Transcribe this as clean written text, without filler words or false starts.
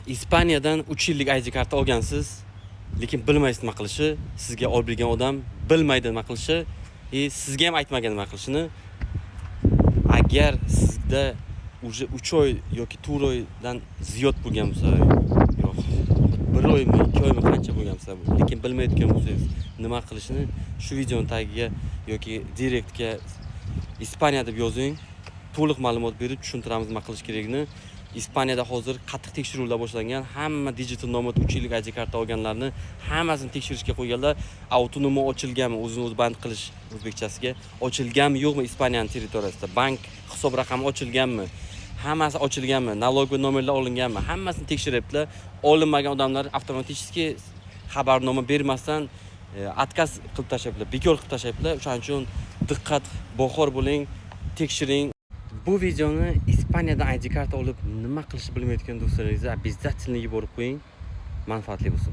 Ispaniyadan 3 yillik ID karta olgansiz, lekin bilmaysiz nima qilishi, sizga olib bergan odam bilmaydi nima qilishi, sizga ham aytmagan nima qilishini. Agar sizda уже 3 oy yoki 4 oydan ziyod bo'lgan bo'lsa, yo'q, 1 oymi, 2 oymi qancha bo'lgan bo'lsa, lekin bilmayotgan bo'lsangiz nima qilishini shu videoning tagiga yoki direktga Ispaniya deb yozing. To'liq ma'lumot berib tushuntiramiz nima qilish kerakligini. Ispaniyada hozir qattiq tekshiruvlar boshlangan. Hamma digital nomad 3 yillik ID karta olganlarni hammasini tekshirishga qo'yganlar. Avtonomi ochilganmi, o'zini o'zi band qilish o'zbekchasiga ochilganmi yo'qmi Ispaniyaning territoriyasida, bank hisob raqami ochilganmi, hammasi ochilganmi, налоговый nomerlar olinganmi, hammasini tekshiryaptilar. Olinmagan odamlar avtomatik xabarnoma bermasdan отказ qilib tashlayaptilar, bekor qilib tashlayaptilar. O'shaning uchun diqqat, boxor bo'ling, tekshiring. Bu videoni Ispaniyadan ID karta olib nima qilishni bilmayotgan do'stlaringizga обязательно yuborib qo'ying. Manfaatli bo'lsin.